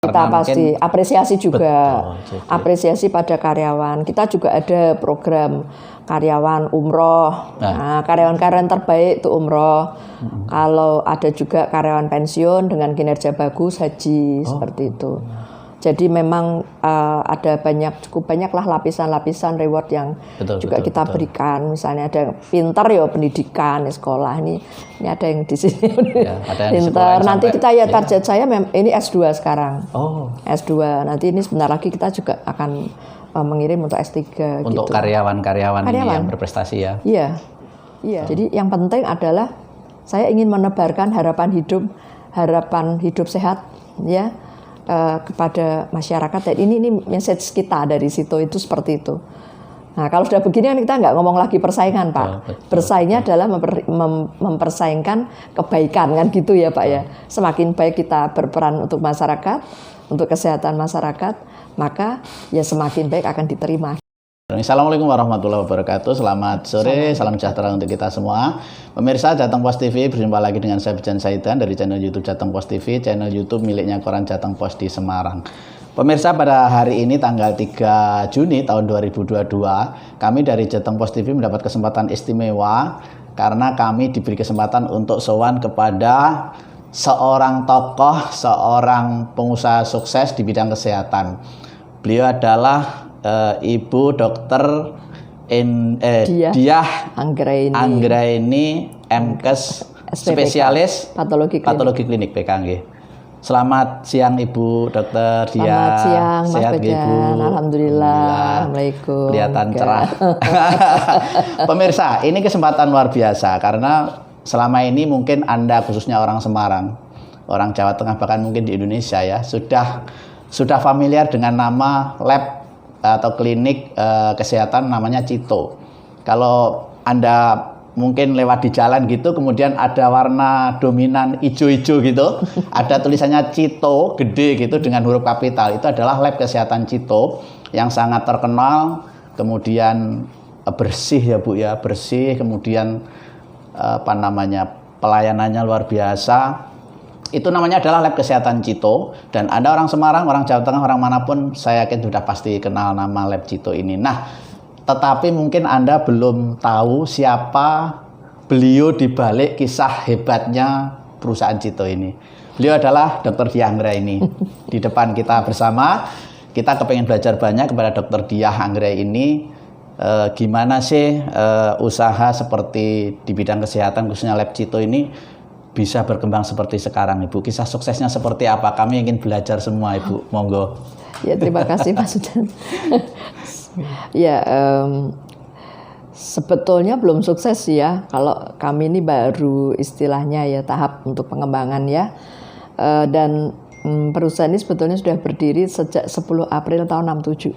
Kita pasti mungkin, apresiasi juga, betul, apresiasi pada karyawan. Kita juga ada program karyawan umroh, nah, karyawan-karyawan terbaik itu umroh. Kalau ada juga karyawan pensiun dengan kinerja bagus haji seperti itu. Jadi memang ada cukup banyak lah lapisan-lapisan reward yang juga kita berikan. Misalnya ada pintar ya pendidikan, sekolah ini ada yang di sini ya, ada yang pintar. Nanti kita target saya ini S2 sekarang. S2. Nanti ini sebentar lagi kita juga akan mengirim untuk S3 untuk gitu. karyawan ini yang berprestasi ya. Iya. Jadi yang penting adalah saya ingin menebarkan harapan hidup sehat ya. Kepada masyarakat, dan ini message kita dari situ itu seperti itu. Nah kalau sudah begini kan kita nggak ngomong lagi persaingan Pak. Bersaingnya adalah mempersaingkan kebaikan kan gitu ya Pak ya. Semakin baik kita berperan untuk masyarakat, untuk kesehatan masyarakat, maka ya semakin baik akan diterima. Assalamualaikum warahmatullahi wabarakatuh. Selamat sore, salam sejahtera untuk kita semua. Pemirsa Jateng Post TV, berjumpa lagi dengan saya Bijan Saidan dari channel YouTube Jateng Post TV, channel YouTube miliknya Koran Jateng Post di Semarang. Pemirsa, pada hari ini tanggal 3 Juni tahun 2022, kami dari Jateng Post TV mendapat kesempatan istimewa karena kami diberi kesempatan untuk sowan kepada seorang tokoh, seorang pengusaha sukses di bidang kesehatan. Beliau adalah Ibu Dokter Diah Anggraini MKes spesialis patologi klinik PKG. Selamat siang Ibu Dokter Diah. Selamat siang Mas Sehat Bejan. Ibu? Alhamdulillah. Assalamualaikum. Kelihatan cerah. Pemirsa, ini kesempatan luar biasa karena selama ini mungkin Anda khususnya orang Semarang, orang Jawa Tengah, bahkan mungkin di Indonesia ya sudah familiar dengan nama lab atau klinik kesehatan namanya Cito. Kalau Anda mungkin lewat di jalan gitu, kemudian ada warna dominan hijau-hijau gitu, ada tulisannya Cito gede gitu dengan huruf kapital, itu adalah lab kesehatan Cito yang sangat terkenal, kemudian bersih ya Bu ya, bersih, kemudian pelayanannya luar biasa. Itu namanya adalah lab kesehatan Cito, dan Anda orang Semarang, orang Jawa Tengah, orang manapun saya yakin sudah pasti kenal nama lab Cito ini. Nah, tetapi mungkin Anda belum tahu siapa beliau di balik kisah hebatnya perusahaan Cito ini. Beliau adalah Dr. Diah Anggraini. Di depan kita bersama, kita kepengen belajar banyak kepada Dr. Diah Anggraini. Gimana sih usaha seperti di bidang kesehatan khususnya lab Cito ini bisa berkembang seperti sekarang Ibu. Kisah suksesnya seperti apa? Kami ingin belajar semua Ibu. Monggo. Ya terima kasih Mas Sudan. Ya sebetulnya belum sukses ya. Kalau kami ini baru istilahnya ya tahap untuk pengembangan ya. Dan perusahaan ini sebetulnya sudah berdiri sejak 10 April tahun 67.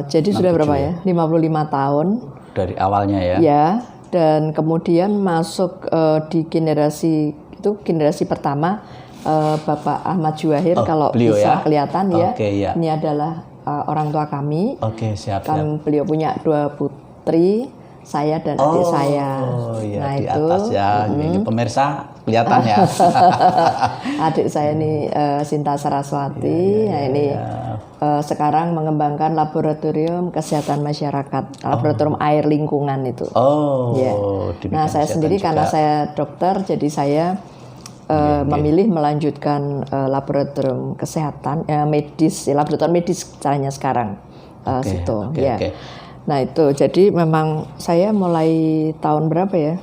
Jadi sudah berapa ya? 55 tahun. Dari awalnya ya? Ya. Dan kemudian masuk di generasi pertama Bapak Ahmad Juwahir, kalau bisa kelihatan ya. Ini adalah orang tua kami. Siap. Beliau punya 2 putri, saya dan adik saya. Nah di itu atas ya. Ini pemirsa kelihatan ya. Adik saya ini Sinta Saraswati. Nah ini sekarang mengembangkan laboratorium kesehatan masyarakat, laboratorium air lingkungan itu. Nah saya sendiri juga, karena saya dokter, jadi saya memilih melanjutkan laboratorium kesehatan laboratorium medis caranya sekarang situ. Nah itu jadi memang saya mulai tahun berapa ya,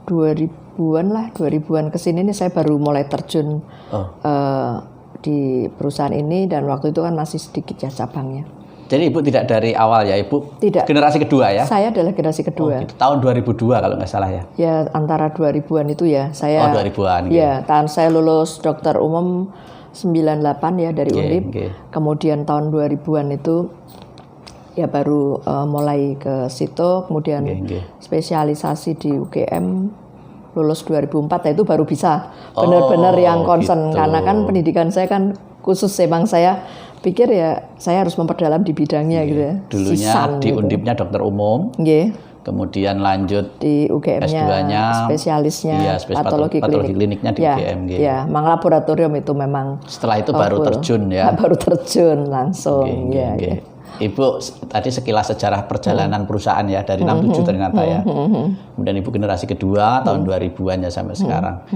2000-an kesini nih saya baru mulai terjun di perusahaan ini, dan waktu itu kan masih sedikit ya cabangnya. Jadi Ibu tidak dari awal ya Ibu? Tidak. Generasi kedua ya? Saya adalah generasi kedua. Gitu. Tahun 2002 kalau nggak salah ya? Ya antara 2000-an itu ya. Saya 2000-an. Ya, tahun saya lulus dokter umum 98 ya dari Undip. Kemudian tahun 2000-an itu ya baru mulai ke situ, kemudian spesialisasi di UGM. Lulus 2004, nah itu baru bisa benar-benar yang concern gitu. Karena kan pendidikan saya kan khusus, memang saya pikir ya saya harus memperdalam di bidangnya gitu ya. Dulunya di Undipnya dokter umum, Kemudian lanjut di UGM-nya, S2-nya, spesialisnya patologi kliniknya di UGM. Ya, memang laboratorium itu memang. Setelah itu baru terjun ya. Baru terjun langsung. Ya. Ibu tadi sekilas sejarah perjalanan perusahaan ya dari 67 ternyata ya. Kemudian Ibu generasi kedua tahun 2000-an ya sampai sekarang.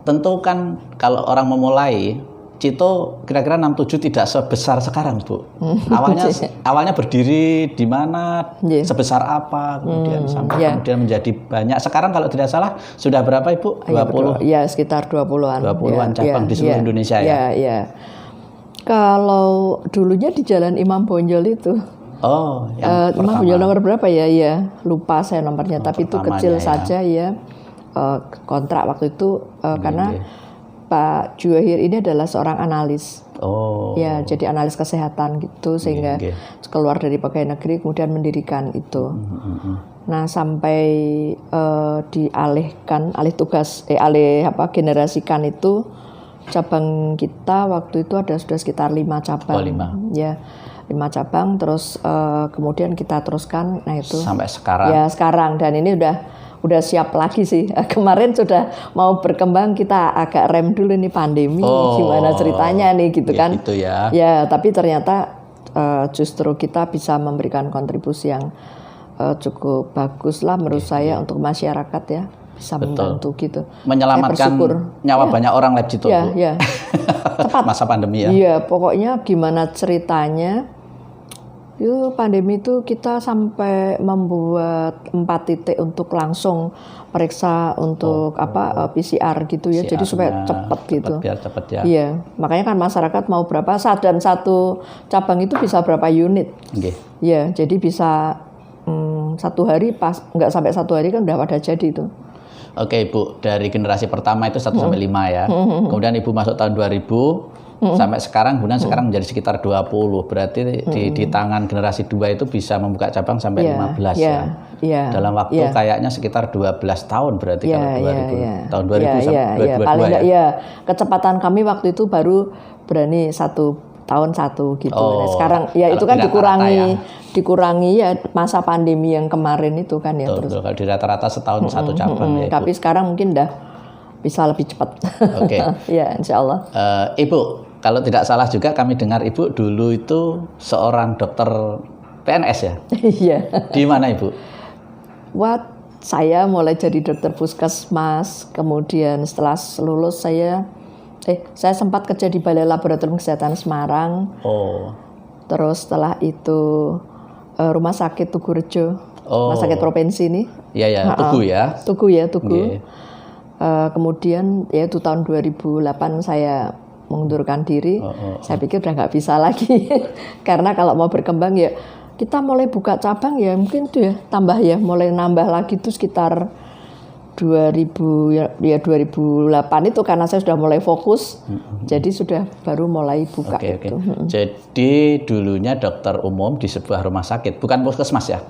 Tentu kan kalau orang memulai Cito kira-kira 67 tidak sebesar sekarang, Bu. Awalnya berdiri di mana, sebesar apa, kemudian sampai kemudian menjadi banyak. Sekarang kalau tidak salah sudah berapa, Ibu? 20? Ya, sekitar 20-an. 20-an cabang di seluruh Indonesia ya. Ya. Kalau dulunya di Jalan Imam Bonjol itu. Oh, yang Imam Bonjol nomor berapa ya? Ya, lupa saya nomornya, tapi itu kecil saja ya. Kontrak waktu itu karena Pak Juwahir ini adalah seorang analis. Ya, jadi analis kesehatan gitu sehingga keluar dari pegawai negeri kemudian mendirikan itu. Nah, sampai generasikan itu cabang kita waktu itu sudah sekitar 5 cabang. 5. Ya. 5 cabang terus kemudian kita teruskan itu sampai sekarang. Ya, sekarang dan ini udah siap lagi sih. Kemarin sudah mau berkembang, kita agak rem dulu nih pandemi, gimana ceritanya nih gitu kan. Gitu ya. Ya, tapi ternyata justru kita bisa memberikan kontribusi yang cukup bagus lah menurut saya untuk masyarakat ya. Bisa membantu gitu. Menyelamatkan nyawa banyak orang lab Cito. Ya. Cepat. Masa pandemi ya. Iya, pokoknya gimana ceritanya. Pandemi itu kita sampai membuat 4 titik untuk langsung periksa untuk PCR gitu ya. Jadi supaya cepat gitu. Biar cepat ya. Iya, makanya kan masyarakat mau berapa dan satu cabang itu bisa berapa unit. Iya, jadi bisa 1 hari nggak sampai 1 hari kan udah pada jadi itu. Oke, Ibu, dari generasi pertama itu 1 sampai 5 ya. Kemudian Ibu masuk tahun 2000 sampai sekarang, kemudian sekarang menjadi sekitar 20. Berarti di tangan generasi 2 itu bisa membuka cabang sampai 15 ya. Dalam waktu kayaknya sekitar 12 tahun berarti kalau 2000. Tahun 2000 sampai 2022 ya. Kecepatan kami waktu itu baru berani 1 tahun 1 gitu. Nah, sekarang ya itu kan dikurangi ya masa pandemi yang kemarin itu kan ya. Betul, kalau di rata-rata setahun 1 cabang ya. Tapi sekarang mungkin udah bisa lebih cepat. Oke. Ya, insya Allah. Ibu, kalau tidak salah juga kami dengar Ibu dulu itu seorang dokter PNS ya? Iya. Di mana Ibu? Saya mulai jadi dokter puskesmas, kemudian setelah lulus saya sempat kerja di Balai Laboratorium Kesehatan Semarang. Terus setelah itu Rumah Sakit Tugurejo, Rumah Sakit Provinsi ini. Iya, Tugu ya. Tugu. Kemudian ya itu tahun 2008 saya mengundurkan diri. Saya pikir udah nggak bisa lagi karena kalau mau berkembang ya kita mulai buka cabang ya mungkin itu ya mulai nambah lagi itu sekitar 2008 itu karena saya sudah mulai fokus, jadi sudah baru mulai buka itu. Jadi dulunya dokter umum di sebuah rumah sakit, bukan puskesmas ya?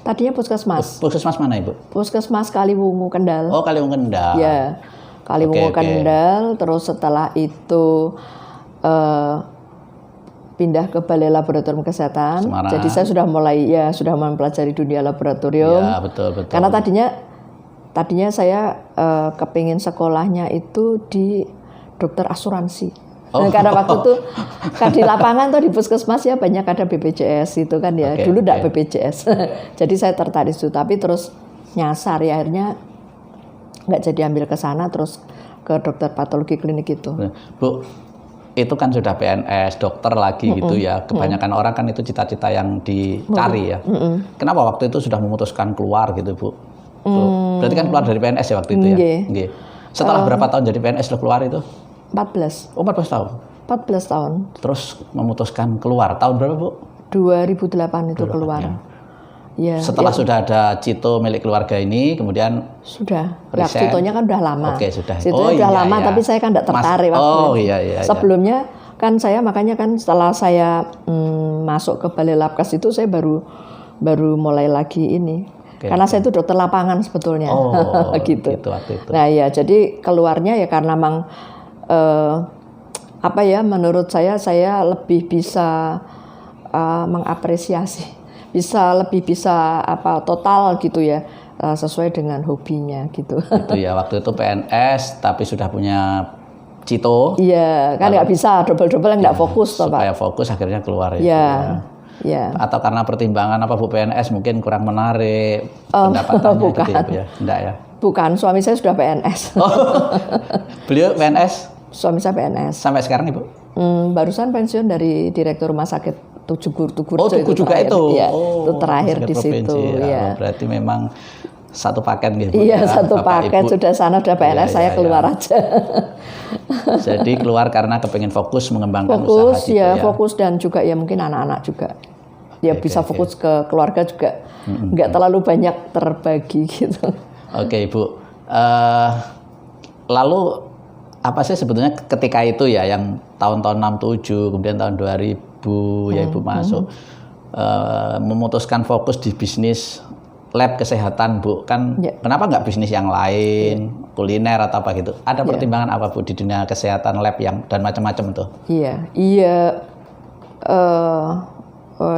Tadinya puskesmas. Puskesmas mana Ibu? Puskesmas Kaliwungu Kendal. Kaliwungu Kendal. Ya, Kaliwungu Kendal. Terus setelah itu pindah ke Balai Laboratorium Kesehatan. Semarang. Jadi saya sudah mempelajari dunia laboratorium. Ya, betul. Karena tadinya saya kepingin sekolahnya itu di dokter asuransi. Karena waktu itu kan di lapangan tuh di puskesmas ya banyak ada BPJS itu kan ya. Dulu enggak BPJS. Jadi saya tertarik itu, tapi terus nyasar ya akhirnya nggak jadi ambil ke sana terus ke dokter patologi klinik itu. Bu, itu kan sudah PNS, dokter lagi gitu ya. Kebanyakan orang kan itu cita-cita yang dicari ya. Kenapa waktu itu sudah memutuskan keluar gitu, Bu? Berarti kan keluar dari PNS ya waktu itu ya? Nggih. Setelah berapa tahun jadi PNS lo keluar itu? 14. 14 tahun? 14 tahun. Terus memutuskan keluar. Tahun berapa, Bu? 2008 itu keluar. Ya, setelah sudah ada Cito milik keluarga ini, kemudian sudah. Ya, Citonya kan udah lama. Sudah. Citonya udah lama, tapi saya kan tidak tertarik waktu itu. Iya. Sebelumnya kan saya makanya kan setelah saya masuk ke Balai Labkes itu saya baru mulai lagi ini. Karena saya itu dokter lapangan sebetulnya. Gitu. Waktu itu. Nah ya, jadi keluarnya ya karena memang menurut saya lebih bisa mengapresiasi lebih bisa total gitu ya, sesuai dengan hobinya gitu. Itu ya, waktu itu PNS tapi sudah punya cito. Iya, kan nggak bisa double-double yang nggak fokus toh Pak. Supaya fokus akhirnya keluar ya. Ya. Atau karena pertimbangan Bu PNS mungkin kurang menarik pendapatannya bukan. gitu ya, Enggak ya? Bukan, suami saya sudah PNS. Beliau PNS? Suami saya PNS. Sampai sekarang Ibu? Barusan pensiun dari Direktur Rumah Sakit Tugu juga itu. Ya, itu terakhir di situ. Ya. Berarti memang satu paket gitu. Iya, satu paket. Sudah sana sudah PNS, saya keluar aja. Jadi keluar karena kepingin fokus mengembangkan usaha gitu ya. Fokus dan juga ya mungkin anak-anak juga. Ya bisa fokus ke keluarga juga. Nggak terlalu banyak terbagi gitu. Oke, Ibu. Lalu apa sih sebetulnya ketika itu ya yang tahun-tahun 67 kemudian tahun 2000 ya Ibu masuk memutuskan fokus di bisnis lab kesehatan Bu, kan kenapa nggak bisnis yang lain, kuliner atau apa gitu? Ada pertimbangan apa Bu di dunia kesehatan lab yang dan macam-macam tuh? Iya.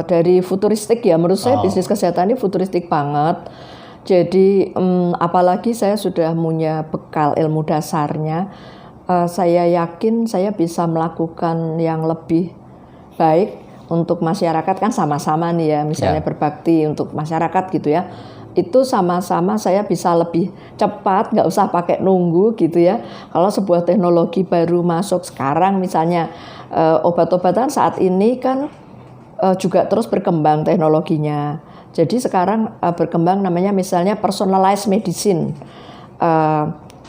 Dari futuristik ya, menurut saya bisnis kesehatan ini futuristik banget. Jadi apalagi saya sudah punya bekal ilmu dasarnya, saya yakin saya bisa melakukan yang lebih baik untuk masyarakat, kan sama-sama nih ya, misalnya berbakti untuk masyarakat gitu ya, itu sama-sama saya bisa lebih cepat, nggak usah pakai nunggu gitu ya. Kalau sebuah teknologi baru masuk sekarang misalnya obat-obatan saat ini kan juga terus berkembang teknologinya. Jadi sekarang berkembang namanya misalnya personalized medicine.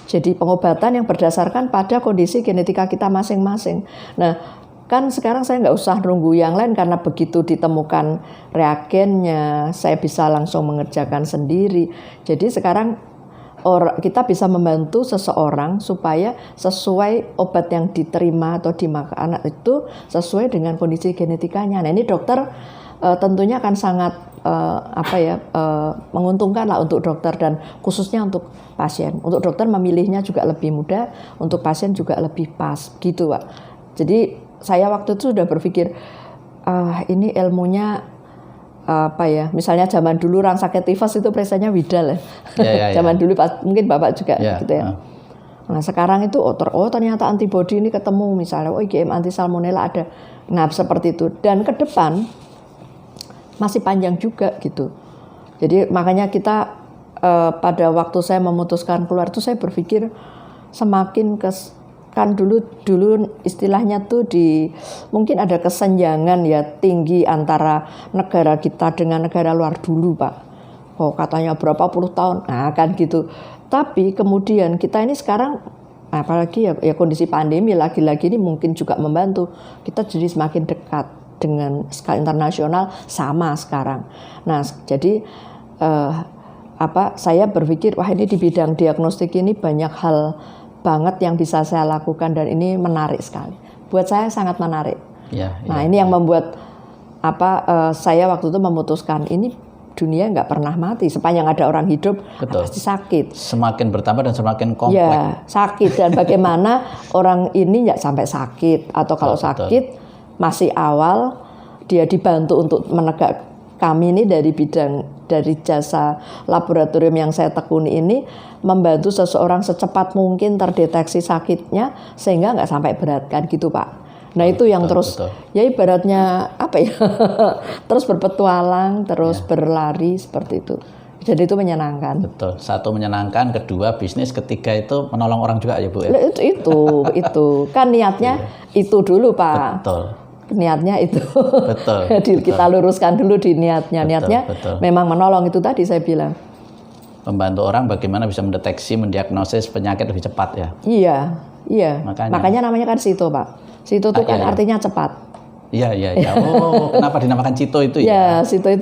Jadi pengobatan yang berdasarkan pada kondisi genetika kita masing-masing. Nah, kan sekarang saya nggak usah nunggu yang lain karena begitu ditemukan reagennya, saya bisa langsung mengerjakan sendiri. Jadi sekarang kita bisa membantu seseorang supaya sesuai obat yang diterima atau dimakan anak itu sesuai dengan kondisi genetikanya. Nah ini dokter tentunya akan sangat menguntungkan lah untuk dokter dan khususnya untuk pasien. Untuk dokter memilihnya juga lebih mudah, untuk pasien juga lebih pas gitu Pak. Jadi saya waktu itu sudah berpikir ini ilmunya misalnya zaman dulu orang sakit tifus itu periksanya Widal ya. Zaman dulu mungkin Bapak juga gitu ya. Nah sekarang itu ternyata antibodi ini ketemu misalnya IgM anti salmonella ada. Nah seperti itu, dan ke depan masih panjang juga gitu. Jadi makanya kita pada waktu saya memutuskan keluar itu saya berpikir semakin kan dulu istilahnya tuh mungkin ada kesenjangan ya tinggi antara negara kita dengan negara luar dulu Pak. Katanya berapa puluh tahun, nah kan gitu. Tapi kemudian kita ini sekarang apalagi ya kondisi pandemi lagi-lagi ini mungkin juga membantu kita jadi semakin dekat dengan skala internasional sama sekarang. Nah jadi saya berpikir wah ini di bidang diagnostik ini banyak hal banget yang bisa saya lakukan dan ini menarik sekali. Buat saya sangat menarik. Nah ini yang membuat saya waktu itu memutuskan ini dunia nggak pernah mati sepanjang ada orang hidup. Pasti sakit. Semakin bertambah dan semakin kompleks. Ya sakit dan bagaimana orang ini nggak sampai sakit atau kalau sakit masih awal dia dibantu untuk menegak. Kami ini dari jasa laboratorium yang saya tekuni ini membantu seseorang secepat mungkin terdeteksi sakitnya sehingga nggak sampai berat kan gitu Pak. Nah itu yang terus ya ibaratnya terus berpetualang, terus berlari seperti itu. Jadi itu menyenangkan. Betul. Satu menyenangkan, kedua bisnis, ketiga itu menolong orang juga ya Bu. Itu kan niatnya itu dulu Pak. Betul. Niatnya itu. Betul. Kita luruskan dulu di niatnya. Niatnya memang menolong itu tadi saya bilang. Membantu orang bagaimana bisa mendeteksi, mendiagnosis penyakit lebih cepat ya. Iya. Makanya namanya kan Cito Pak. Cito itu kan artinya cepat. Iya. Kenapa dinamakan Cito itu ya? Cito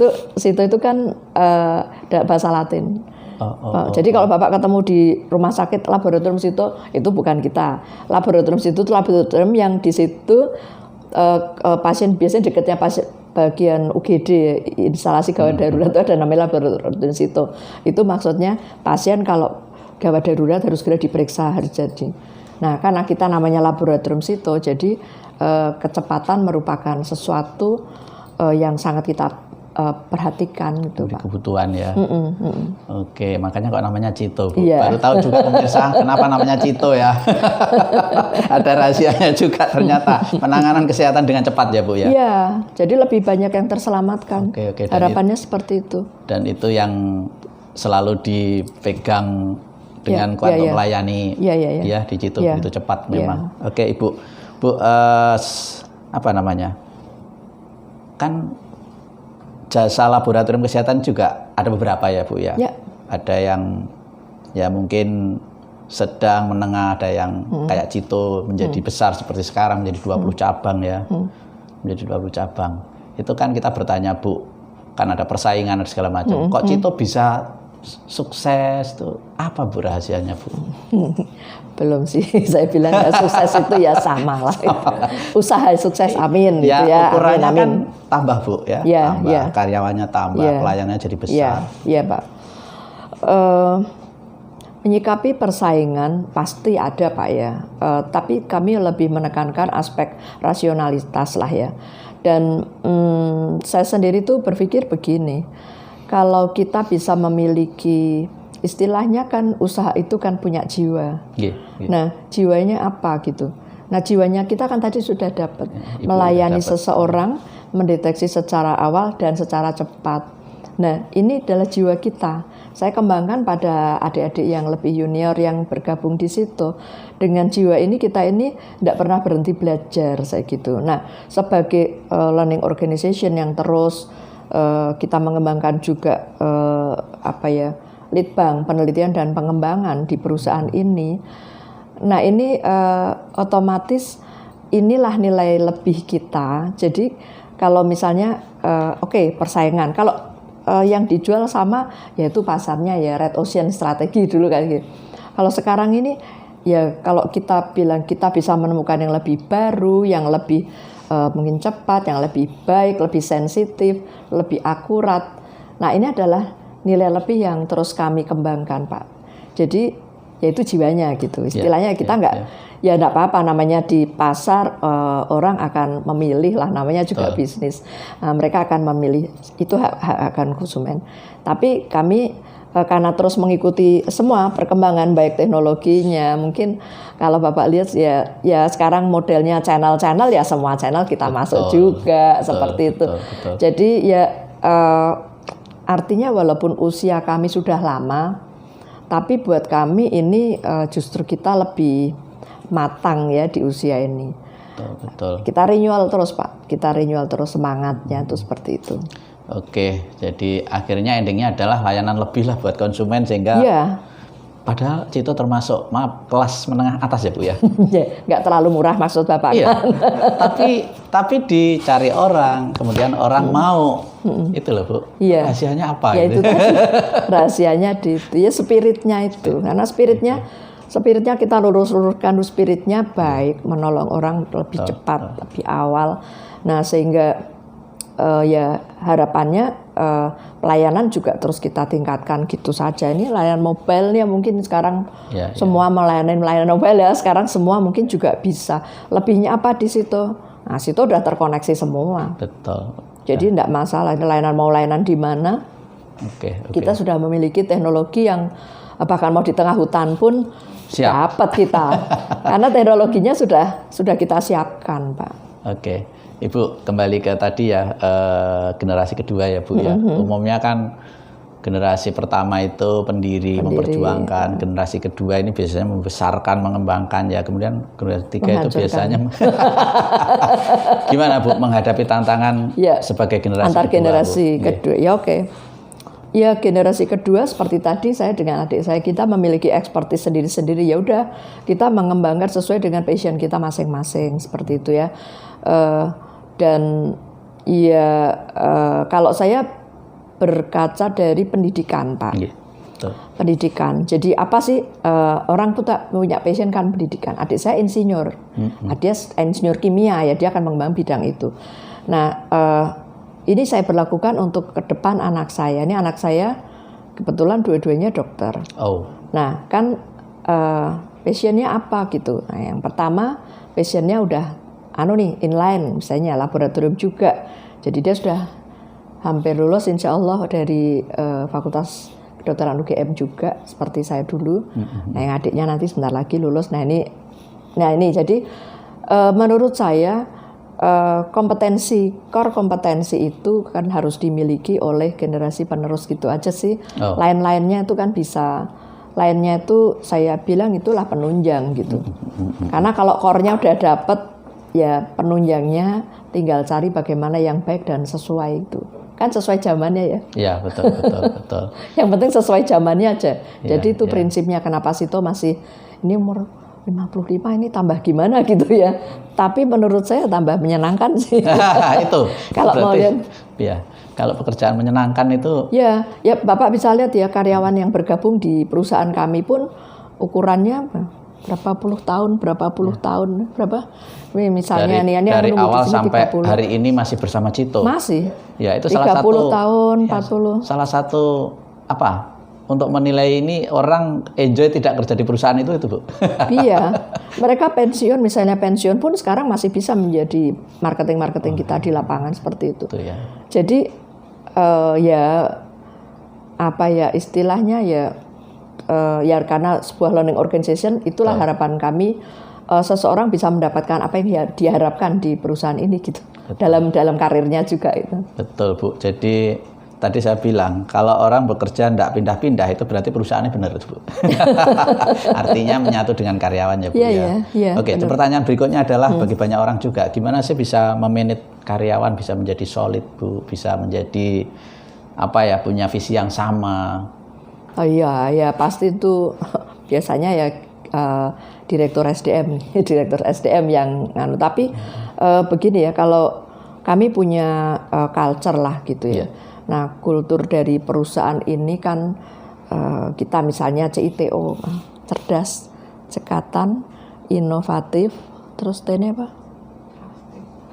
itu kan bahasa Latin. Jadi kalau Bapak ketemu di rumah sakit laboratorium Cito itu bukan kita. Laboratorium Cito itu laboratorium yang di situ pasien biasanya dekatnya pasien bagian UGD instalasi gawat darurat itu ada namanya laboratorium Cito. Itu maksudnya pasien kalau gawat darurat harus segera diperiksa harus jadi. Nah karena kita namanya laboratorium Cito, jadi kecepatan merupakan sesuatu yang sangat kita perhatikan gitu, Pak. Kebutuhan ya. Oke, makanya kok namanya Cito, Bu. Baru tahu juga pemirsa kenapa namanya Cito ya. Ada rahasianya juga ternyata, penanganan kesehatan dengan cepat ya, Bu ya. Iya, jadi lebih banyak yang terselamatkan. Oke. Harapannya seperti itu. Dan itu yang selalu dipegang dengan kuat untuk melayani ya di Cito begitu cepat memang. Oke, Ibu. Bu, apa namanya? Kan jasa laboratorium kesehatan juga ada beberapa ya, Bu ya. Ada yang ya mungkin sedang, menengah, ada yang kayak Cito menjadi besar seperti sekarang menjadi 20 cabang ya. Menjadi 20 cabang. Itu kan kita bertanya, Bu, kan ada persaingan dan segala macam. Kok Cito bisa sukses tuh? Apa, Bu, rahasianya, Bu? Belum sih, saya bilang sukses itu ya sama lah. Usaha sukses, amin ya, gitu ya. Ukurannya amin. Kan tambah, Bu ya. Tambah karyawannya tambah, pelayanannya jadi besar. Iya, Pak. Menyikapi persaingan pasti ada, Pak ya. Tapi kami lebih menekankan aspek rasionalitas lah ya. Dan saya sendiri tuh berpikir begini, kalau kita bisa memiliki, istilahnya kan usaha itu kan punya jiwa. Nah, jiwanya apa gitu? Nah, jiwanya kita kan tadi sudah dapat melayani seseorang, mendeteksi secara awal dan secara cepat. Nah, ini adalah jiwa kita. Saya kembangkan pada adik-adik yang lebih junior yang bergabung di situ. Dengan jiwa ini kita ini tidak pernah berhenti belajar, saya gitu. Nah, sebagai learning organization yang terus kita mengembangkan juga Litbang penelitian dan pengembangan di perusahaan ini. Nah, ini otomatis inilah nilai lebih kita. Jadi kalau misalnya persaingan, kalau yang dijual sama yaitu pasarnya ya red ocean strategi dulu kan gitu. Kalau sekarang ini ya kalau kita bilang kita bisa menemukan yang lebih baru, yang lebih mungkin cepat, yang lebih baik, lebih sensitif, lebih akurat. Nah, ini adalah nilai lebih yang terus kami kembangkan, Pak. Jadi yaitu jiwanya gitu. Istilahnya kita ya enggak apa-apa, namanya di pasar orang akan memilih lah, namanya juga bisnis. Mereka akan memilih, itu hak konsumen. Tapi kami karena terus mengikuti semua perkembangan baik teknologinya, mungkin kalau Bapak lihat ya sekarang modelnya channel-channel ya semua channel kita masuk juga seperti itu. Jadi ya artinya walaupun usia kami sudah lama, tapi buat kami ini justru kita lebih matang ya di usia ini. Betul. Kita renewal terus, Pak. Kita renewal terus semangatnya itu seperti itu. Oke, jadi akhirnya endingnya adalah layanan lebih lah buat konsumen sehingga padahal Cito termasuk kelas menengah atas ya, Bu ya. Nggak terlalu murah maksud Bapak kan. tapi dicari orang, kemudian orang mau. Itu loh, Bu. Rahasianya apa? Ya itu tadi. Rahasianya di itu ya spiritnya itu. Karena spiritnya kita luruskan spiritnya baik, menolong orang lebih cepat, lebih awal. Nah, sehingga ya harapannya pelayanan juga terus kita tingkatkan gitu saja. Ini layanan mobile ya mungkin sekarang semua melayani mobile ya, sekarang semua mungkin juga bisa. Lebihnya apa di situ? Nah, situ udah terkoneksi semua. Betul. Jadi tidak masalah layanan di mana. Kita sudah memiliki teknologi yang bahkan mau di tengah hutan pun dapat kita. Karena teknologinya sudah kita siapkan, Pak. Ibu kembali ke tadi ya, generasi kedua ya, Bu ya. Umumnya kan generasi pertama itu pendiri memperjuangkan, generasi kedua ini biasanya membesarkan, mengembangkan ya. Kemudian generasi ketiga itu biasanya gimana, Bu, menghadapi tantangan sebagai generasi antar kedua, generasi Bu? kedua. Ya generasi kedua seperti tadi saya dengan adik saya kita memiliki ekspertis sendiri-sendiri, ya udah kita mengembangkan sesuai dengan passion kita masing-masing seperti itu ya. Dan ya kalau saya berkaca dari pendidikan, Pak. Pendidikan. Jadi apa sih orang punya passion kan pendidikan. Adik saya insinyur. Dia insinyur kimia ya, dia akan mengembangkan bidang itu. Nah, ini saya berlakukan untuk ke depan anak saya. Ini anak saya kebetulan dua-duanya dokter. Nah, kan passionnya apa gitu. Nah, yang pertama passionnya udah inline misalnya laboratorium juga. Jadi dia sudah hampir lulus insya Allah dari Fakultas Kedokteran UGM juga seperti saya dulu. Nah yang adiknya nanti sebentar lagi lulus. Nah ini jadi menurut saya core kompetensi itu kan harus dimiliki oleh generasi penerus gitu aja sih. Lain-lainnya itu kan bisa, lainnya itu saya bilang itulah penunjang gitu. Karena kalau core-nya udah dapet, ya penunjangnya tinggal cari bagaimana yang baik dan sesuai itu. Kan sesuai zamannya ya. Iya, betul. Yang penting sesuai zamannya aja. Jadi itu prinsipnya kenapa Sito masih ini umur 55 ini tambah gimana gitu ya. Tapi menurut saya tambah menyenangkan sih. Itu. Kalau mau lihat. Ya, kalau pekerjaan menyenangkan itu. Ya Bapak bisa lihat ya karyawan yang bergabung di perusahaan kami pun ukurannya berapa puluh tahun. Misalnya ini dari awal di sampai 30. hari ini masih bersama Cito. Masih. Ya, itu 30 salah satu tahun, 40. Ya, salah satu apa? Untuk menilai ini orang enjoy tidak kerja di perusahaan itu Bu. Iya. Mereka pensiun, misalnya pensiun pun sekarang masih bisa menjadi marketing kita di lapangan seperti itu. Ya. Jadi istilahnya ya karena sebuah learning organization itulah harapan kami seseorang bisa mendapatkan apa yang diharapkan di perusahaan ini gitu. Betul. Dalam karirnya juga itu. Betul Bu. Jadi tadi saya bilang, kalau orang bekerja tidak pindah-pindah itu berarti perusahaannya benar, Bu. Artinya menyatu dengan karyawan ya, Bu. Iya, Oke, pertanyaan berikutnya adalah bagi banyak orang juga, gimana sih bisa memanage karyawan bisa menjadi solid, Bu, bisa menjadi punya visi yang sama. Oh iya, pasti itu biasanya ya direktur SDM yang tapi begini ya, kalau kami punya culture lah gitu ya. Nah, kultur dari perusahaan ini kan kita misalnya CITO, cerdas, cekatan, inovatif, terus ini apa?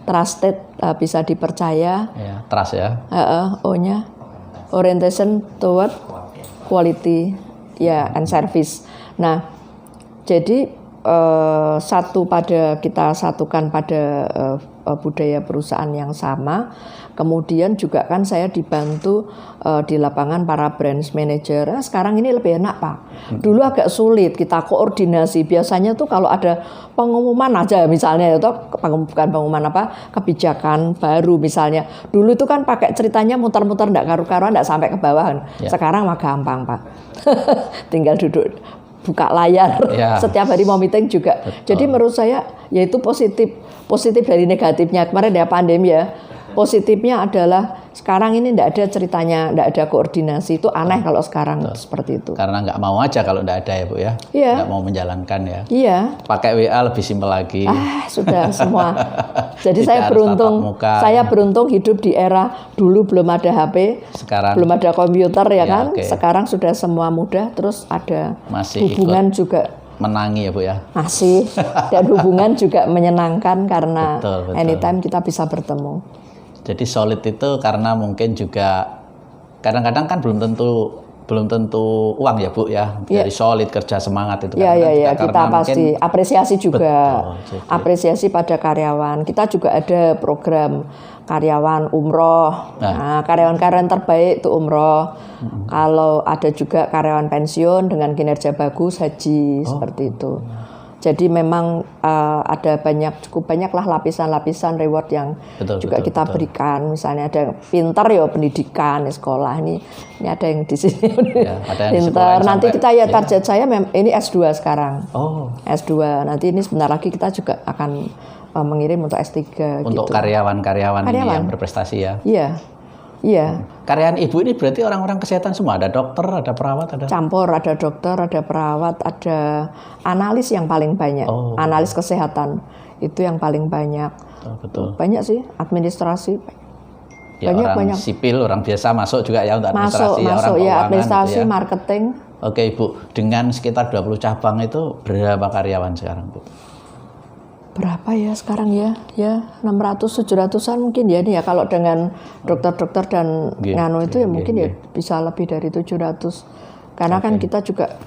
Trusted, bisa dipercaya. Ya, trust ya. O-nya orientation toward quality and service. Nah, jadi kita satukan pada budaya perusahaan yang sama. Kemudian juga kan saya dibantu di lapangan para branch manager. Nah, sekarang ini lebih enak Pak. Dulu agak sulit kita koordinasi. Biasanya tuh kalau ada pengumuman aja misalnya itu bukan pengumuman kebijakan baru misalnya. Dulu itu kan pakai ceritanya muter-muter enggak karu-karuan enggak sampai ke bawah. Sekarang mah gampang Pak. Tinggal duduk buka layar. Setiap hari mau meeting juga. Betul. Jadi menurut saya yaitu positif dari negatifnya. Kemarin ada pandemi ya. Positifnya adalah sekarang ini enggak ada ceritanya, enggak ada koordinasi. Itu aneh kalau sekarang seperti itu. Karena enggak mau aja kalau enggak ada ya Bu ya. Enggak mau menjalankan ya. Iya. Pakai WA lebih simpel lagi. Sudah semua. Jadi saya beruntung hidup di era dulu belum ada HP, sekarang belum ada komputer ya kan. Okay. Sekarang sudah semua mudah, terus ada hubungan juga menangi ya Bu ya. Masih. Dan hubungan juga menyenangkan karena betul. Anytime kita bisa bertemu. Jadi solid itu karena mungkin juga kadang-kadang kan belum tentu uang ya Bu ya. Dari solid kerja semangat itu. Iya. Kita pasti apresiasi juga. Betul, apresiasi pada karyawan. Kita juga ada program karyawan umroh. Nah, karyawan-karyawan terbaik itu umroh. Kalau ada juga karyawan pensiun dengan kinerja bagus haji seperti itu. Jadi memang ada cukup banyak lah lapisan-lapisan reward yang juga kita berikan. Misalnya ada pintar ya pendidikan, sekolah ini ada yang di sini pintar. Nanti kita target saya ini S2 sekarang. S2 nanti ini sebentar lagi kita juga akan mengirim untuk S3. Untuk gitu. karyawan yang berprestasi ya. Iya. Karyawan Ibu ini berarti orang-orang kesehatan semua, ada dokter, ada perawat, ada campur, ada dokter, ada perawat, ada analis yang paling banyak. Analis kesehatan itu yang paling banyak. Betul. Banyak sih, administrasi. Banyak sipil, orang biasa masuk juga ya untuk administrasi, masuk orang administrasi, gitu ya. Marketing. Oke, Ibu, dengan sekitar 20 cabang itu berapa karyawan sekarang, Bu? Berapa ya sekarang ya 600-700an mungkin ya nih ya kalau dengan dokter-dokter dan itu ya mungkin ya bisa lebih dari 700 karena kan kita juga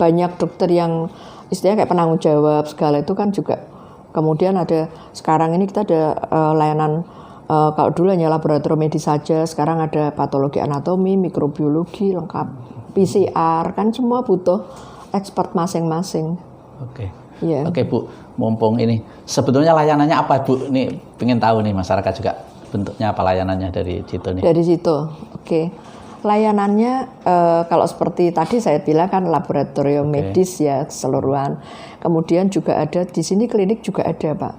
banyak dokter yang istilahnya kayak penanggung jawab segala itu kan juga kemudian ada sekarang ini kita ada layanan Kalau dulu hanya laboratorium medis saja, sekarang ada patologi anatomi, mikrobiologi lengkap, PCR, kan semua butuh expert masing-masing. Oke. Yeah. Oke Bu, mumpung ini sebetulnya layanannya apa Bu? Nih pengen tahu nih masyarakat juga bentuknya apa layanannya dari Cito nih. Dari situ, oke. Layanannya kalau seperti tadi saya bilang kan laboratorium medis ya keseluruhan. Kemudian juga ada di sini klinik juga ada Pak.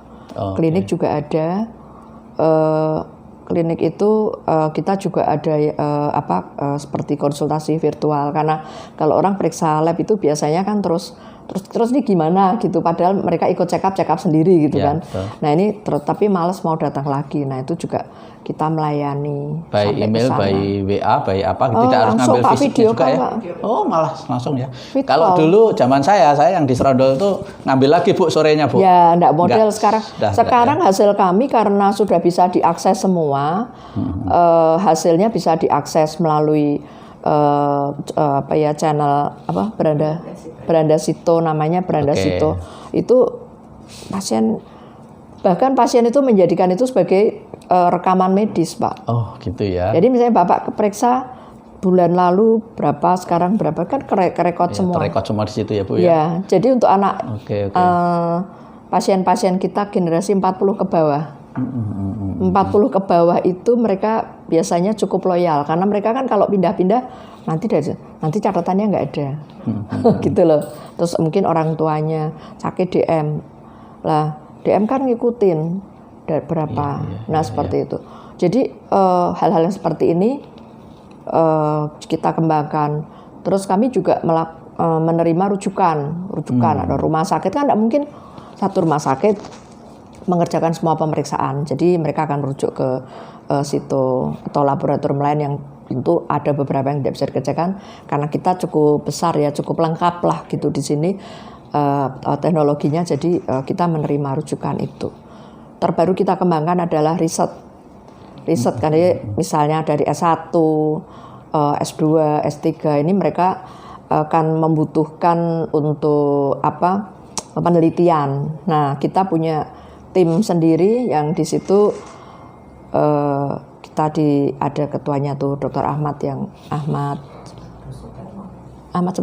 Klinik juga ada. Klinik itu kita juga ada seperti konsultasi virtual, karena kalau orang periksa lab itu biasanya kan terus nih gimana gitu, padahal mereka ikut check up sendiri gitu kan. Betul. Nah ini tapi males mau datang lagi. Nah itu juga kita melayani by email, by WA, by apa, tidak harus ngambil fisiknya juga ya. Oh malah langsung ya. Kalau dulu zaman saya yang di Serondol itu ngambil lagi Bu sorenya Bu. Ya enggak model sekarang. Sekarang hasil kami karena sudah bisa diakses semua, hasilnya bisa diakses melalui channel Beranda Cito namanya, Beranda Cito. Itu bahkan pasien itu menjadikan itu sebagai rekaman medis Pak. Oh gitu ya. Jadi misalnya Bapak keperiksa bulan lalu berapa, sekarang berapa, kan kerekod semua. Kerekod semua di situ ya Bu ya. Ya, jadi untuk anak pasien-pasien kita generasi 40 ke bawah. 40 ke bawah itu mereka biasanya cukup loyal, karena mereka kan kalau pindah-pindah nanti catatannya nggak ada. Gitu loh. Terus mungkin orang tuanya sakit DM. Lah, DM kan ngikutin berapa. Seperti itu. Jadi hal-hal yang seperti ini kita kembangkan. Terus kami juga menerima rujukan. Ada rumah sakit kan tidak mungkin satu rumah sakit mengerjakan semua pemeriksaan. Jadi mereka akan merujuk ke situ atau laboratorium lain yang tentu ada beberapa yang tidak bisa dikerjakan karena kita cukup besar ya, cukup lengkap lah gitu di sini teknologinya. Jadi kita menerima rujukan itu. Terbaru kita kembangkan adalah riset karena misalnya dari S1, S2, S3 ini mereka akan membutuhkan untuk penelitian. Nah, kita punya tim sendiri yang di situ ada ketuanya tuh Dr. Ahmad siapa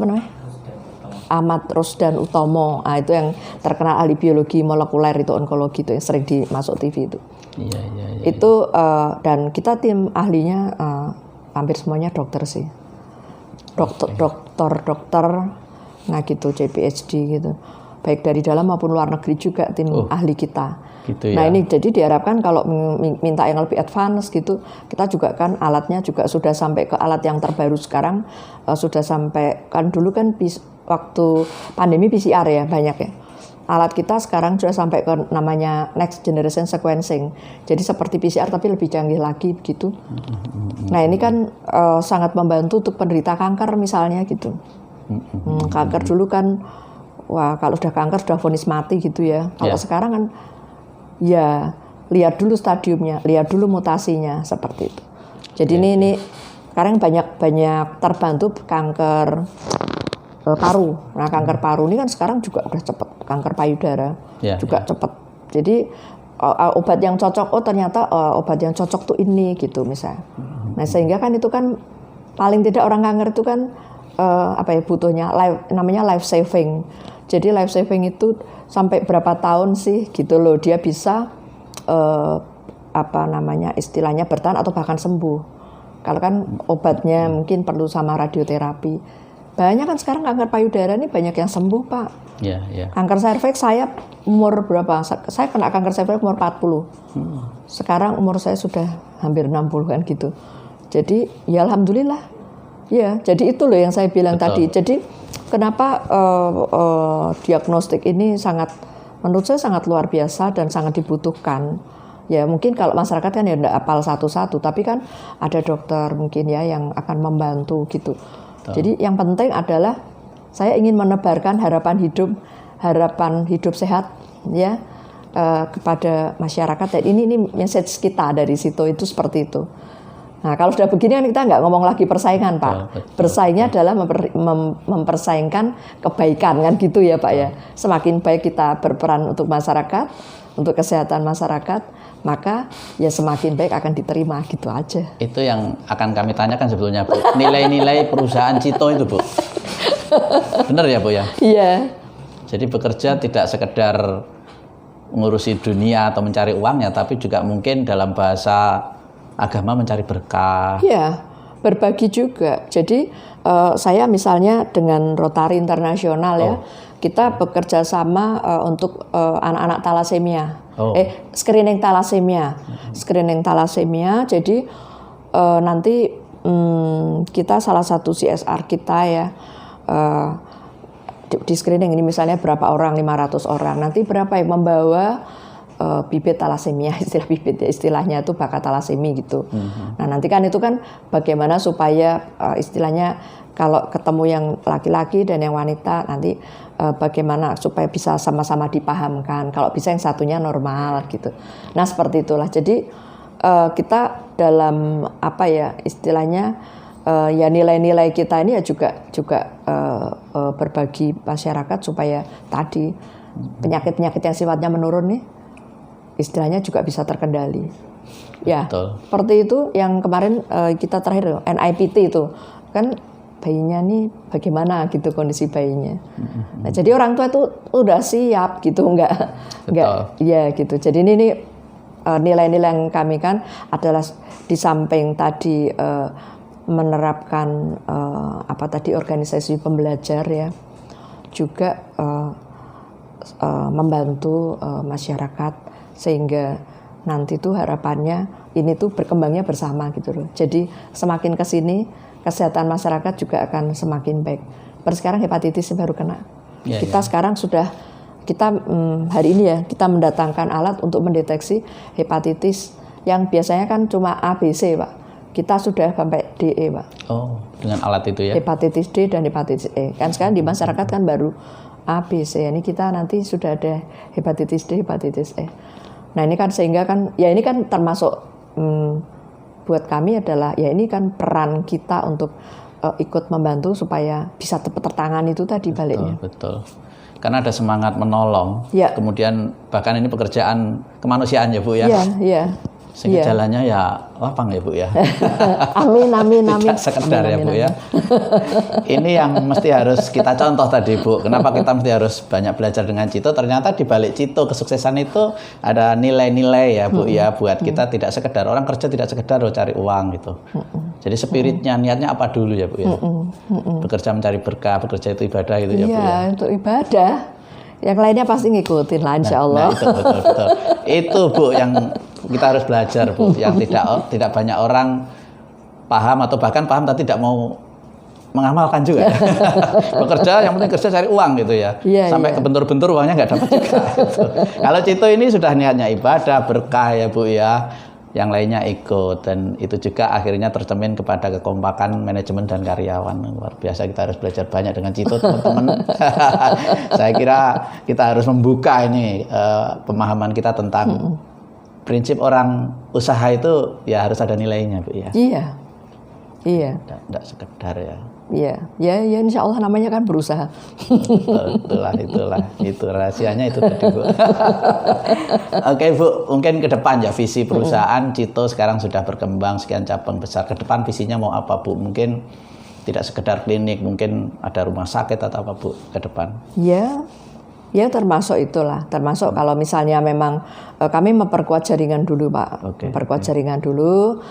namanya? Ahmad Rusdan Utomo. Itu yang terkenal ahli biologi molekuler itu, onkologi itu yang sering dimasuk TV itu. Iya. Itu dan kita tim ahlinya hampir semuanya dokter sih. Dokter nah gitu, PhD gitu. Baik dari dalam maupun luar negeri juga tim ahli kita. Gitu ya. Nah ini jadi diharapkan kalau minta yang lebih advance gitu, kita juga kan alatnya juga sudah sampai ke alat yang terbaru sekarang, sudah sampai, kan dulu kan waktu pandemi PCR ya banyak ya. Alat kita sekarang sudah sampai ke namanya next generation sequencing. Jadi seperti PCR tapi lebih canggih lagi begitu. Nah ini kan sangat membantu untuk penderita kanker misalnya gitu. Kanker dulu kan kalau sudah kanker sudah vonis mati gitu ya. Kalau sekarang kan ya lihat dulu stadiumnya, lihat dulu mutasinya seperti itu. Jadi ini sekarang banyak terbantu kanker paru. Nah kanker paru ini kan sekarang juga udah cepat, kanker payudara juga cepat. Jadi obat yang cocok, ternyata obat yang cocok tuh ini gitu misalnya. Nah sehingga kan itu kan paling tidak orang kanker itu kan butuhnya namanya life saving. Jadi life saving itu sampai berapa tahun sih gitu loh dia bisa istilahnya bertahan atau bahkan sembuh. Kalau kan obatnya mungkin perlu sama radioterapi. Banyak kan sekarang kanker payudara ini banyak yang sembuh Pak. Kanker serviks saya umur berapa? Saya kena kanker serviks umur 40. Sekarang umur saya sudah hampir 60-an gitu. Jadi ya alhamdulillah. Ya, jadi itu loh yang saya bilang tadi. Jadi kenapa diagnostik ini menurut saya sangat luar biasa dan sangat dibutuhkan. Ya mungkin kalau masyarakat kan ya enggak hafal satu-satu, tapi kan ada dokter mungkin ya yang akan membantu gitu. Jadi yang penting adalah saya ingin menebarkan harapan hidup sehat ya kepada masyarakat. Dan ini message kita dari situ itu seperti itu. Nah kalau sudah begini kan kita nggak ngomong lagi persaingan Pak. Bersaingnya adalah mempersaingkan kebaikan kan gitu ya Pak ya. Semakin baik kita berperan untuk masyarakat, untuk kesehatan masyarakat, maka ya semakin baik akan diterima, gitu aja. Itu yang akan kami tanyakan sebetulnya, Bu. Nilai-nilai perusahaan Cito itu, Bu. Benar ya, Bu ya? Iya. Jadi bekerja tidak sekedar mengurusi dunia atau mencari uangnya, tapi juga mungkin dalam bahasa agama mencari berkah. Iya, berbagi juga. Jadi saya misalnya dengan Rotary Internasional ya, kita bekerja sama untuk anak-anak talasemia. Screening talasemia. Jadi nanti kita salah satu CSR kita ya di screening ini misalnya berapa orang, 500 orang. Nanti berapa yang membawa bibit talasemia, istilahnya itu bakat talasemi gitu. Nah nanti kan itu kan bagaimana supaya istilahnya kalau ketemu yang laki-laki dan yang wanita nanti bagaimana supaya bisa sama-sama dipahamkan. Kalau bisa yang satunya normal gitu. Nah seperti itulah. Jadi kita dalam apa ya istilahnya ya nilai-nilai kita ini ya juga berbagi masyarakat supaya tadi penyakit-penyakit yang sifatnya menurun nih istilahnya juga bisa terkendali. Ya, betul. Seperti itu yang kemarin kita terakhir NIPT itu kan bayinya nih bagaimana gitu kondisi bayinya. Nah, jadi orang tua itu udah siap gitu enggak ya gitu. Jadi ini nilai-nilai yang kami kan adalah di samping tadi menerapkan organisasi pembelajar ya juga membantu masyarakat sehingga nanti tuh harapannya ini tuh berkembangnya bersama gitu loh. Jadi semakin ke sini kesehatan masyarakat juga akan semakin baik. Sekarang hepatitis baru kena. Kita sekarang sudah hari ini ya kita mendatangkan alat untuk mendeteksi hepatitis yang biasanya kan cuma A, B, C, Pak. Kita sudah sampai DE, Pak. Oh, dengan alat itu ya. Hepatitis D dan hepatitis E. Kan sekarang di masyarakat kan baru A, B, C. Ini kita nanti sudah ada hepatitis D, hepatitis E. Nah, ini kan sehingga kan ya ini kan termasuk buat kami adalah ya ini kan peran kita untuk ikut membantu supaya bisa tepat tertangani itu tadi baliknya. Betul. Karena ada semangat menolong. Ya. Kemudian bahkan ini pekerjaan kemanusiaan ya, Bu ya. Iya. Sehingga jalannya ya lapang ya Bu ya. Amin. Tidak sekedar ya Bu ya. Ini yang mesti harus kita contoh tadi Bu. Kenapa kita mesti harus banyak belajar dengan Cito? Ternyata di balik Cito kesuksesan itu ada nilai-nilai ya Bu ya. Buat kita tidak sekedar orang kerja tidak sekedar cari uang gitu. Jadi spiritnya, niatnya apa dulu ya Bu ya. Bekerja mencari berkah, bekerja itu ibadah gitu ya Bu ya. Iya untuk ibadah. Yang lainnya pasti ngikutin lah insya Allah. Nah, betul. Itu Bu yang kita harus belajar Bu, yang tidak banyak orang paham atau bahkan paham tapi tidak mau mengamalkan juga. Bekerja yang penting kerja cari uang gitu ya. Sampai kebentur-bentur uangnya nggak dapat juga. Gitu. Kalau Cito ini sudah niatnya ibadah, berkah ya Bu ya. Yang lainnya ikut dan itu juga akhirnya tercermin kepada kekompakan manajemen dan karyawan. Luar biasa, kita harus belajar banyak dengan Cito teman-teman. Saya kira kita harus membuka ini pemahaman kita tentang prinsip orang usaha itu ya harus ada nilainya Bu ya. Iya. Tidak sekedar ya. Iya, ya insya Allah namanya kan berusaha. Itulah. Itu rahasianya itu tadi Bu. Oke Bu, mungkin ke depan ya visi perusahaan Cito sekarang sudah berkembang sekian cabang besar. Ke depan visinya mau apa Bu? Mungkin tidak sekedar klinik, mungkin ada rumah sakit atau apa Bu ke depan? Ya termasuk itulah. Termasuk kalau misalnya memang kami memperkuat jaringan dulu Pak. Memperkuat jaringan dulu.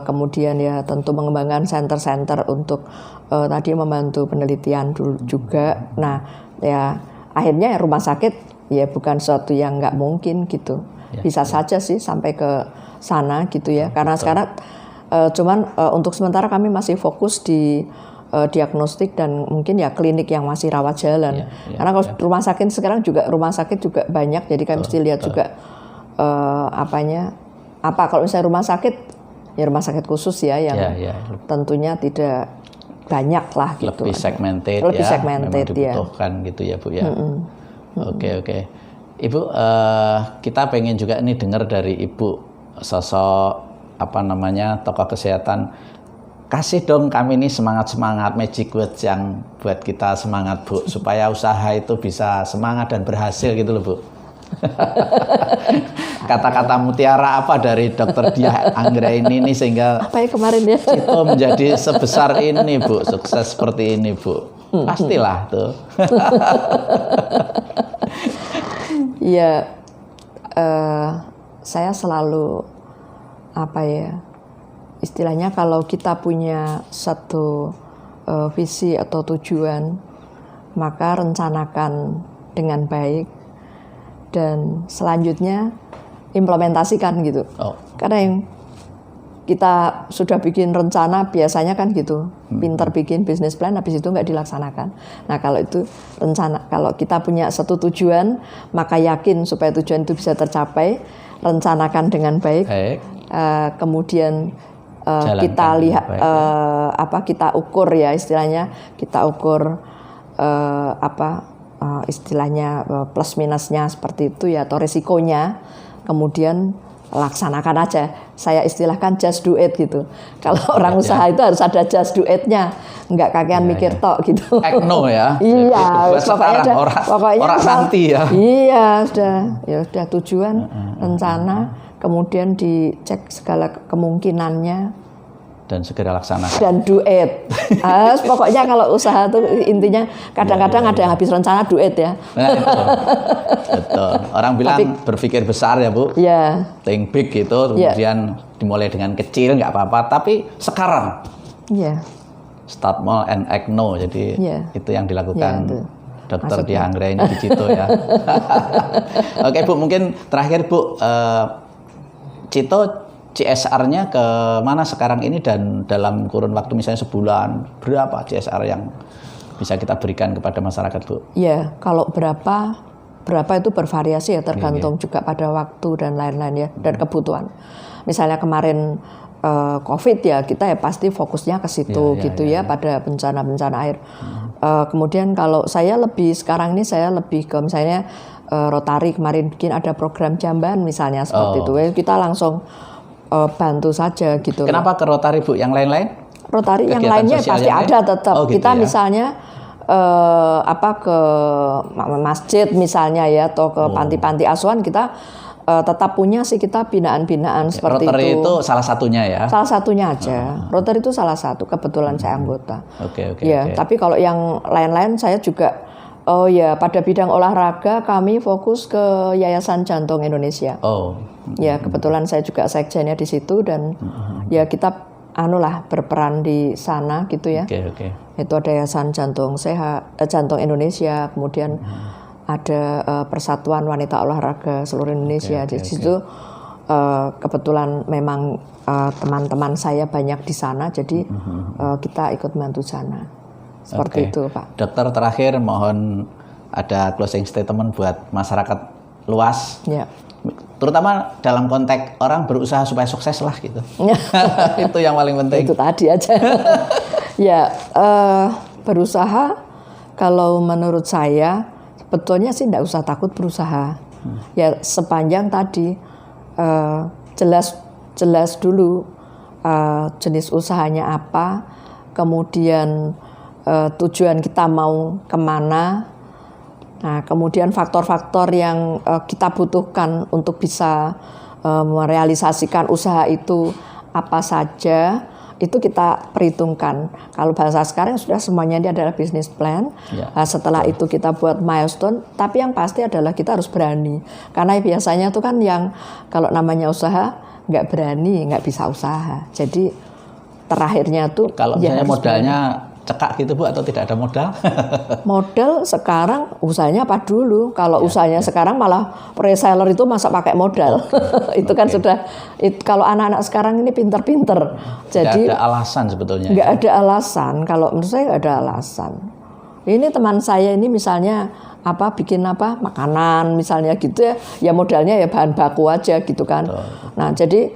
Kemudian ya tentu mengembangkan center-center untuk tadi membantu penelitian dulu juga. Nah ya akhirnya rumah sakit ya bukan sesuatu yang nggak mungkin gitu. Bisa saja sih sampai ke sana gitu ya. Karena sekarang cuman untuk sementara kami masih fokus di diagnostik dan mungkin ya klinik yang masih rawat jalan. Karena kalau rumah sakit juga banyak, jadi kami mesti lihat juga kalau misalnya rumah sakit khusus ya yang tentunya tidak banyak lah gitu. Lebih segmented memang dibutuhkan gitu ya Bu ya. Oke. Ibu kita pengen juga ini dengar dari Ibu sosok tokoh kesehatan. Kasih dong kami ini semangat magic words yang buat kita semangat Bu supaya usaha itu bisa semangat dan berhasil gitu loh Bu. Kata-kata mutiara apa dari Dokter Diah Anggraini ini sehingga Apa ya kemarin ya? Cito menjadi sebesar ini, Bu, sukses seperti ini, Bu? Pastilah tuh. Iya, saya selalu istilahnya kalau kita punya satu visi atau tujuan, maka rencanakan dengan baik dan selanjutnya implementasikan gitu. Karena yang kita sudah bikin rencana biasanya kan gitu, pinter bikin business plan, habis itu nggak dilaksanakan. Nah kalau itu rencana, kalau kita punya satu tujuan, maka yakin supaya tujuan itu bisa tercapai, rencanakan dengan baik. Kemudian kita lihat kita ukur ya istilahnya, kita ukur istilahnya plus minusnya seperti itu ya, atau risikonya, kemudian laksanakan aja. Saya istilahkan just do it gitu. Kalau orang usaha itu harus ada just do it-nya, nggak kakean mikir tok gitu. Tekno ya. Iya, pokoknya orang nanti ya. Iya, sudah tujuan, rencana, kemudian dicek segala kemungkinannya dan segera laksanakan. Dan do it. Pokoknya kalau usaha tuh intinya kadang-kadang ada yang habis rencana do it ya. Nah, itu. Betul. Orang bilang berpikir besar ya, Bu. Iya. Think big gitu, kemudian dimulai dengan kecil nggak apa-apa, tapi sekarang. Iya. Start small and act no. Jadi itu yang dilakukan Dokter Diah Anggraini di Cito ya. Oke, Bu, mungkin terakhir, Bu, Cito CSR-nya ke mana sekarang ini, dan dalam kurun waktu misalnya sebulan berapa CSR yang bisa kita berikan kepada masyarakat, Bu? Ya, kalau berapa itu bervariasi ya, tergantung juga pada waktu dan lain-lain ya, dan kebutuhan. Misalnya kemarin COVID ya, kita ya pasti fokusnya ke situ pada bencana-bencana air. Kemudian kalau saya sekarang ini saya lebih ke misalnya Rotary kemarin bikin ada program jamban misalnya seperti itu, kita langsung bantu saja gitu. Kenapa ke Rotary, Bu? Yang lain-lain? Rotary yang lainnya pasti ada tetap. Kita misalnya ke masjid misalnya ya, atau ke panti-panti asuhan, kita tetap punya sih kita binaan-binaan seperti Rotary itu. itu salah satunya ya? Salah satunya aja. Rotary itu salah satu, kebetulan saya anggota. Tapi kalau yang lain-lain saya juga pada bidang olahraga kami fokus ke Yayasan Jantung Indonesia. Ya, kebetulan saya juga sekjennya di situ, dan ya kita berperan di sana gitu ya. Itu ada Yayasan Jantung Indonesia, kemudian ada Persatuan Wanita Olahraga Seluruh Indonesia. Di situ kebetulan memang teman-teman saya banyak di sana, jadi kita ikut bantu sana. Seperti itu, Pak. Dokter, terakhir mohon ada closing statement buat masyarakat luas. Ya. Terutama dalam konteks orang berusaha supaya sukses lah gitu. Itu yang paling penting. Itu tadi aja. Ya, berusaha kalau menurut saya sebetulnya sih enggak usah takut berusaha. Ya, sepanjang tadi jelas dulu jenis usahanya apa, kemudian tujuan kita mau kemana. Nah, kemudian faktor-faktor yang kita butuhkan untuk bisa merealisasikan usaha itu apa saja, itu kita perhitungkan. Kalau bahasa sekarang sudah semuanya ini adalah business plan. Setelah itu kita buat milestone, tapi yang pasti adalah kita harus berani. Karena biasanya itu kan yang kalau namanya usaha nggak berani, nggak bisa usaha. Jadi terakhirnya tuh kalau misalnya modalnya cekak gitu, Bu, atau tidak ada modal? Modal sekarang usahanya apa dulu? Kalau usahanya sekarang malah reseller itu masa pakai modal. Itu kan sudah kalau anak-anak sekarang ini pinter-pinter. Jadi nggak ada alasan sebetulnya. Nggak ada alasan. Kalau menurut saya nggak ada alasan. Ini teman saya ini misalnya bikin makanan misalnya gitu ya modalnya ya bahan baku aja gitu kan. Nah, jadi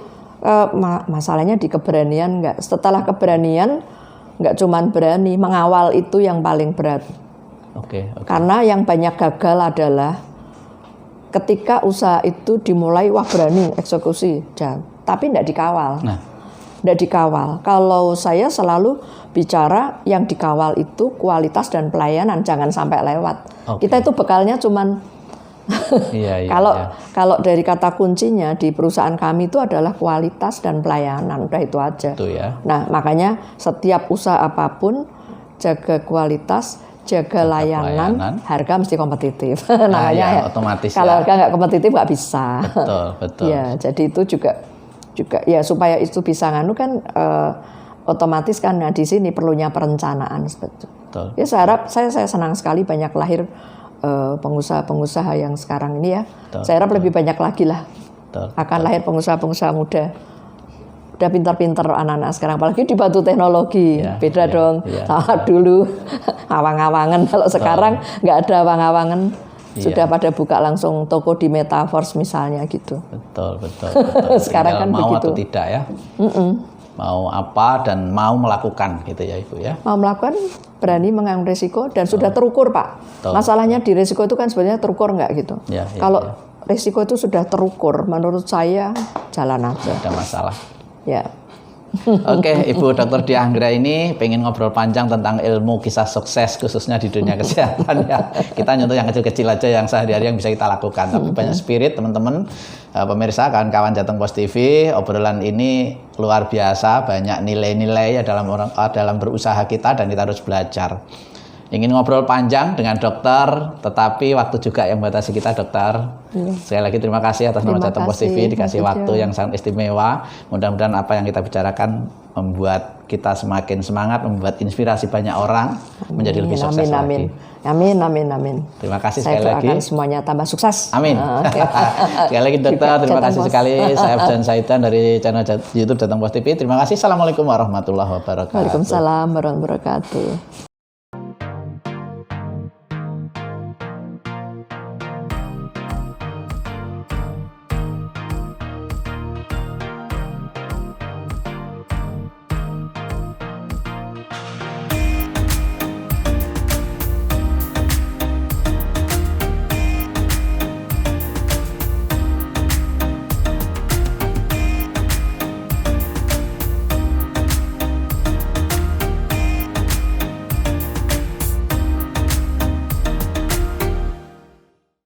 masalahnya di keberanian nggak. Setelah keberanian nggak cuman berani, mengawal itu yang paling berat. Karena yang banyak gagal adalah ketika usaha itu dimulai, berani eksekusi, tapi nggak dikawal. Nggak dikawal. Kalau saya selalu bicara yang dikawal itu kualitas dan pelayanan, jangan sampai lewat. Kita itu bekalnya cuman Iya, Kalau dari kata kuncinya di perusahaan kami itu adalah kualitas dan pelayanan, udah itu aja. Itu ya. Nah, makanya setiap usaha apapun jaga kualitas, jaga layanan, harga mesti kompetitif. Namanya otomatis. Kalau harga nggak kompetitif nggak bisa. Betul. Ya, jadi itu juga ya supaya itu bisa nganu kan otomatis kan di sini perlunya perencanaan. Betul. Ya saya senang sekali banyak lahir pengusaha-pengusaha yang sekarang ini ya. Saya harap lebih banyak lagi lah. Akan lahir pengusaha-pengusaha muda. Udah pintar-pintar anak-anak sekarang, apalagi di batu teknologi. Beda dong. Sama dulu awang-awangan. Kalau sekarang nggak ada awang-awangan. Sudah pada buka langsung toko di Metaverse misalnya gitu. Betul. Sekarang kan mau begitu. Atau tidak ya. Mau apa dan mau melakukan gitu ya Ibu ya. Mau melakukan, berani mengambil risiko dan sudah terukur Pak. Masalahnya di risiko itu kan sebenarnya terukur nggak gitu. Kalau risiko itu sudah terukur, menurut saya jalan aja. Tidak ada masalah. Ya. Oke, Ibu Dr. Diah Anggra ini pengen ngobrol panjang tentang ilmu kisah sukses khususnya di dunia kesehatan ya. Kita nyentuh yang kecil-kecil aja yang sehari-hari yang bisa kita lakukan. Tapi banyak spirit teman-teman, pemirsa, kawan-kawan Jateng Pos TV. Obrolan ini luar biasa, banyak nilai-nilai ya dalam berusaha kita dan kita harus belajar. Ingin ngobrol panjang dengan dokter, tetapi waktu juga yang membatasi kita, dokter. Sekali lagi terima kasih atas nama Jateng Pos TV, dikasih waktu yang sangat istimewa. Mudah-mudahan apa yang kita bicarakan membuat kita semakin semangat, membuat inspirasi banyak orang menjadi lebih sukses lagi. Amin. Terima kasih sekali lagi. Saya doakan semuanya tambah sukses. Amin. Sekali lagi dokter, terima kasih sekali. Saya Abjan Saidan dari channel YouTube Jateng Pos TV. Terima kasih. Assalamualaikum warahmatullahi wabarakatuh. Waalaikumsalam warahmatullahi wabarakatuh.